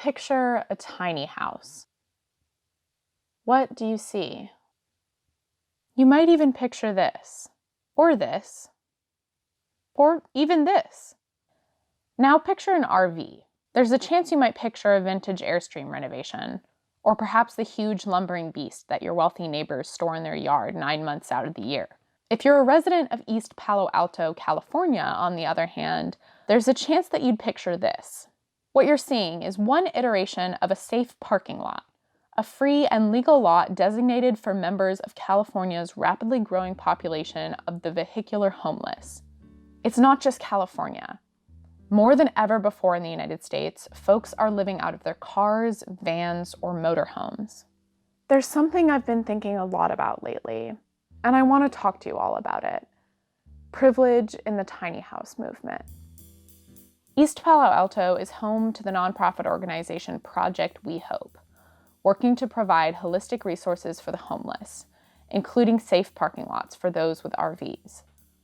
picture a tiny house. What do you see? You might even picture this, or even this. Now picture an RV. There's a chance you might picture a vintage Airstream renovation, or perhaps the huge lumbering beast that your wealthy neighbors store in their yard 9 months out of the year. If you're a resident of East Palo Alto, California, on the other hand, there's a chance that you'd picture this. What you're seeing is one iteration of a safe parking lot, a free and legal lot designated for members of California's rapidly growing population of the vehicular homeless. It's not just California. More than ever before in the United States, folks are living out of their cars, vans, or motorhomes. There's something I've been thinking a lot about lately, and I want to talk to you all about it. Privilege in the tiny house movement. East Palo Alto is home to the nonprofit organization Project We Hope, working to provide holistic resources for the homeless, including safe parking lots for those with RVs.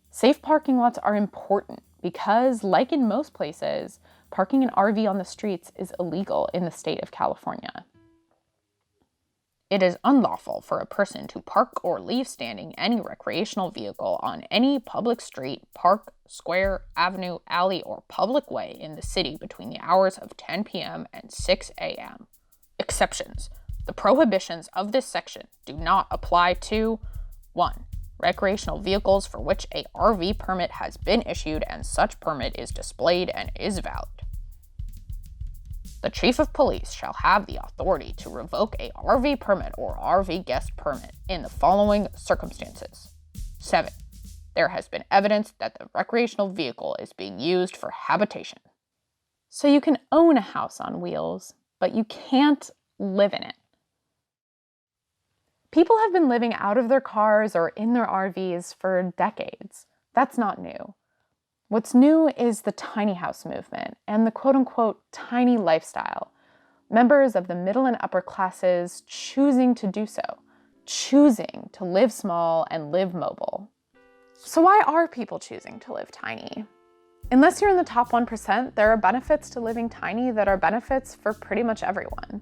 Safe parking lots are important because, like in most places, parking an RV on the streets is illegal in the state of California. It is unlawful for a person to park or leave standing any recreational vehicle on any public street, park, square, avenue, alley, or public way in the city between the hours of 10 p.m. and 6 a.m. Exceptions. The prohibitions of this section do not apply to 1. Recreational vehicles for which a RV permit has been issued and such permit is displayed and is valid. The Chief of Police shall have the authority to revoke a RV permit or RV guest permit in the following circumstances. 7. There has been evidence that the recreational vehicle is being used for habitation. So you can own a house on wheels, but you can't live in it. People have been living out of their cars or in their RVs for decades. That's not new. What's new is the tiny house movement and the quote-unquote tiny lifestyle. Members of the middle and upper classes choosing to do so, choosing to live small and live mobile. So why are people choosing to live tiny? Unless you're in the top 1%, there are benefits to living tiny that are benefits for pretty much everyone.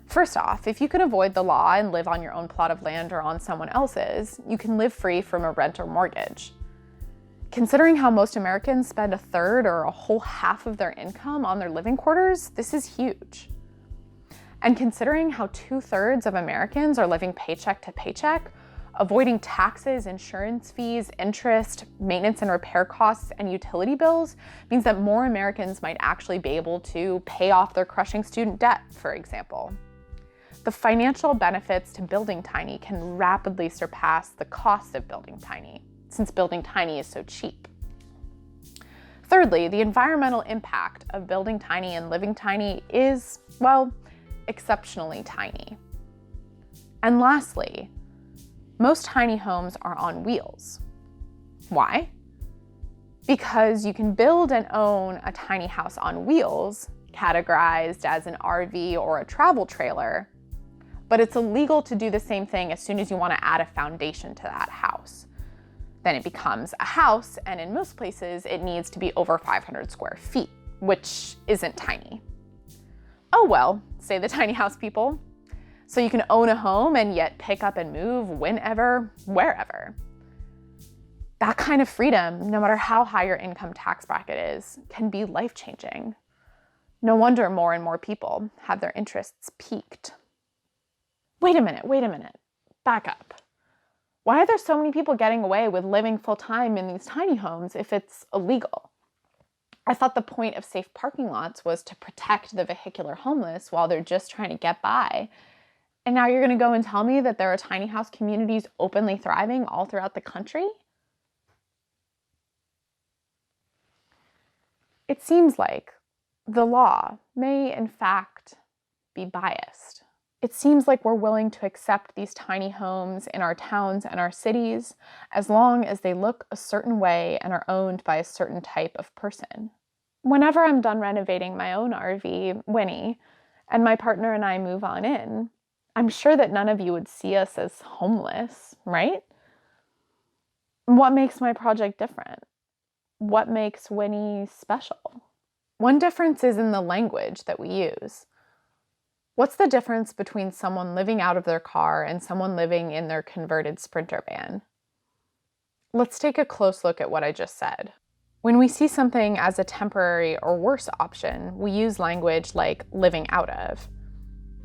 First off, if you can avoid the law and live on your own plot of land or on someone else's, you can live free from a rent or mortgage. Considering how most Americans spend a third or a whole half of their income on their living quarters, this is huge. And considering how 2/3 of Americans are living paycheck to paycheck, avoiding taxes, insurance fees, interest, maintenance and repair costs, and utility bills means that more Americans might actually be able to pay off their crushing student debt, for example. The financial benefits to building tiny can rapidly surpass the cost of building tiny, since building tiny is so cheap. Thirdly, the environmental impact of building tiny and living tiny is, well, exceptionally tiny. And lastly, most tiny homes are on wheels. Why? Because you can build and own a tiny house on wheels, categorized as an RV or a travel trailer, but it's illegal to do the same thing as soon as you want to add a foundation to that house. Then it becomes a house, and in most places, it needs to be over 500 square feet, which isn't tiny. Oh well, say the tiny house people. So you can own a home and yet pick up and move whenever, wherever. That kind of freedom, no matter how high your income tax bracket is, can be life-changing. No wonder more and more people have their interests piqued. Wait a minute, back up. Why are there so many people getting away with living full-time in these tiny homes if it's illegal? I thought the point of safe parking lots was to protect the vehicular homeless while they're just trying to get by. And now you're going to go and tell me that there are tiny house communities openly thriving all throughout the country? It seems like the law may, in fact, be biased. It seems like we're willing to accept these tiny homes in our towns and our cities as long as they look a certain way and are owned by a certain type of person. Whenever I'm done renovating my own RV, Winnie, and my partner and I move on in, I'm sure that none of you would see us as homeless, right? What makes my project different? What makes Winnie special? One difference is in the language that we use. What's the difference between someone living out of their car and someone living in their converted Sprinter van? Let's take a close look at what I just said. When we see something as a temporary or worse option, we use language like living out of.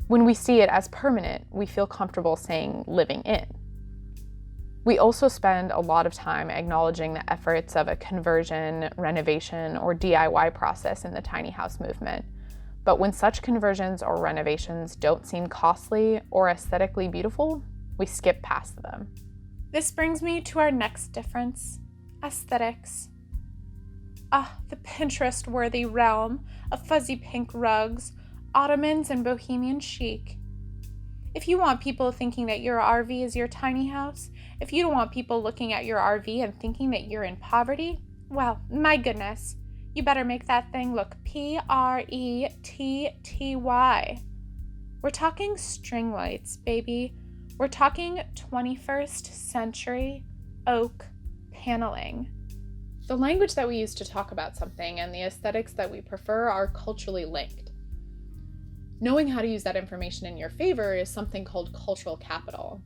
When we see it as permanent, we feel comfortable saying living in. We also spend a lot of time acknowledging the efforts of a conversion, renovation, or DIY process in the tiny house movement. But when such conversions or renovations don't seem costly or aesthetically beautiful, we skip past them. This brings me to our next difference: aesthetics. The Pinterest-worthy realm of fuzzy pink rugs, ottomans, and bohemian chic. If you want people thinking that your RV is your tiny house, if you don't want people looking at your RV and thinking that you're in poverty, well, my goodness, you better make that thing look pretty. We're talking string lights, baby. We're talking 21st century oak paneling. The language that we use to talk about something and the aesthetics that we prefer are culturally linked. Knowing how to use that information in your favor is something called cultural capital.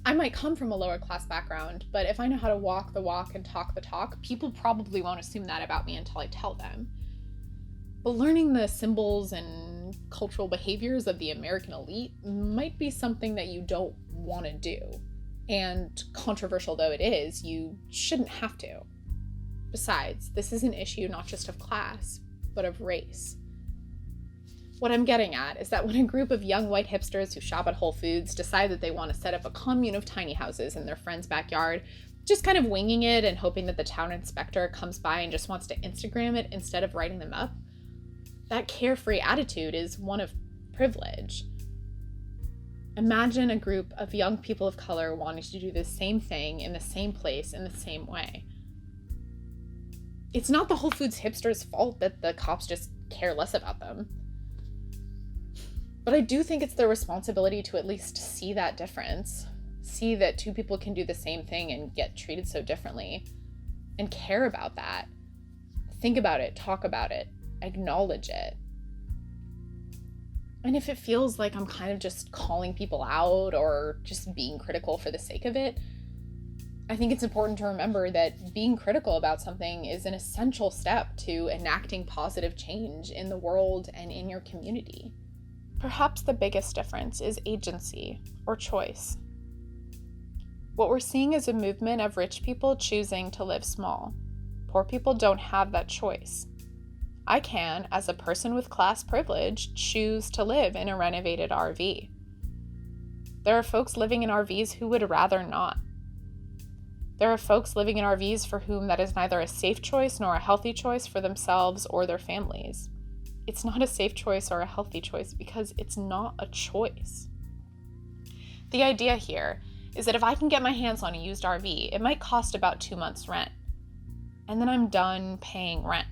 I might come from a lower class background, but if I know how to walk the walk and talk the talk, people probably won't assume that about me until I tell them. But learning the symbols and cultural behaviors of the American elite might be something that you don't want to do. And controversial though it is, you shouldn't have to. Besides, this is an issue not just of class, but of race. What I'm getting at is that when a group of young white hipsters who shop at Whole Foods decide that they want to set up a commune of tiny houses in their friend's backyard, just kind of winging it and hoping that the town inspector comes by and just wants to Instagram it instead of writing them up, that carefree attitude is one of privilege. Imagine a group of young people of color wanting to do the same thing in the same place in the same way. It's not the Whole Foods hipsters' fault that the cops just care less about them. But I do think it's their responsibility to at least see that difference, see that two people can do the same thing and get treated so differently, and care about that. Think about it, talk about it, acknowledge it. And if it feels like I'm kind of just calling people out or just being critical for the sake of it, I think it's important to remember that being critical about something is an essential step to enacting positive change in the world and in your community. Perhaps the biggest difference is agency or choice. What we're seeing is a movement of rich people choosing to live small. Poor people don't have that choice. I can, as a person with class privilege, choose to live in a renovated RV. There are folks living in RVs who would rather not. There are folks living in RVs for whom that is neither a safe choice nor a healthy choice for themselves or their families. It's not a safe choice or a healthy choice because it's not a choice. The idea here is that if I can get my hands on a used RV, it might cost about 2 months' rent. And then I'm done paying rent.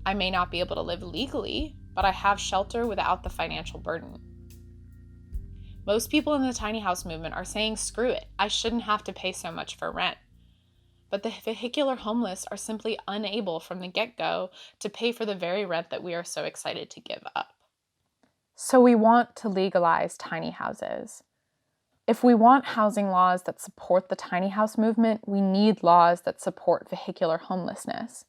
I may not be able to live legally, but I have shelter without the financial burden. Most people in the tiny house movement are saying, screw it, I shouldn't have to pay so much for rent. But the vehicular homeless are simply unable from the get-go to pay for the very rent that we are so excited to give up. So we want to legalize tiny houses. If we want housing laws that support the tiny house movement, we need laws that support vehicular homelessness.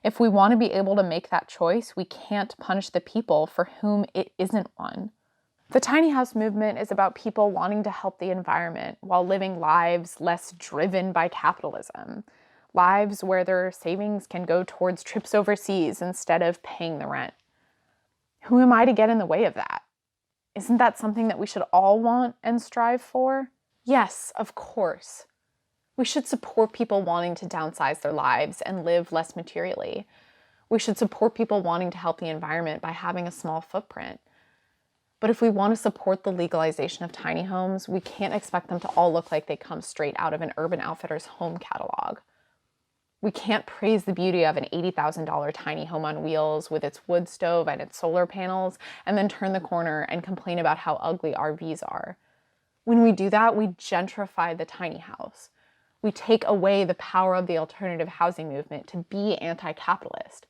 If we want to be able to make that choice, we can't punish the people for whom it isn't one. The tiny house movement is about people wanting to help the environment while living lives less driven by capitalism, lives where their savings can go towards trips overseas instead of paying the rent. Who am I to get in the way of that? Isn't that something that we should all want and strive for? Yes, of course. We should support people wanting to downsize their lives and live less materially. We should support people wanting to help the environment by having a small footprint. But if we want to support the legalization of tiny homes, we can't expect them to all look like they come straight out of an Urban Outfitters home catalog. We can't praise the beauty of an $80,000 tiny home on wheels with its wood stove and its solar panels, and then turn the corner and complain about how ugly RVs are. When we do that, we gentrify the tiny house. We take away the power of the alternative housing movement to be anti-capitalist.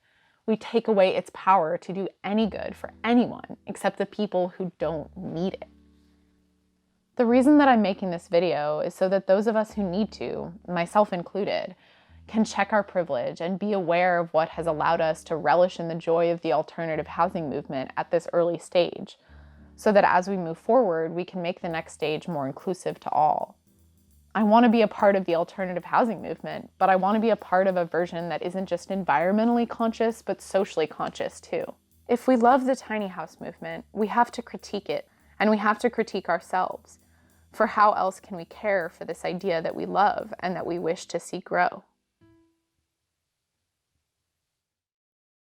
we take away its power to do any good for anyone except the people who don't need it. The reason that I'm making this video is so that those of us who need to, myself included, can check our privilege and be aware of what has allowed us to relish in the joy of the alternative housing movement at this early stage, so that as we move forward, we can make the next stage more inclusive to all. I want to be a part of the alternative housing movement, but I want to be a part of a version that isn't just environmentally conscious, but socially conscious too. If we love the tiny house movement, we have to critique it, and we have to critique ourselves. For how else can we care for this idea that we love and that we wish to see grow?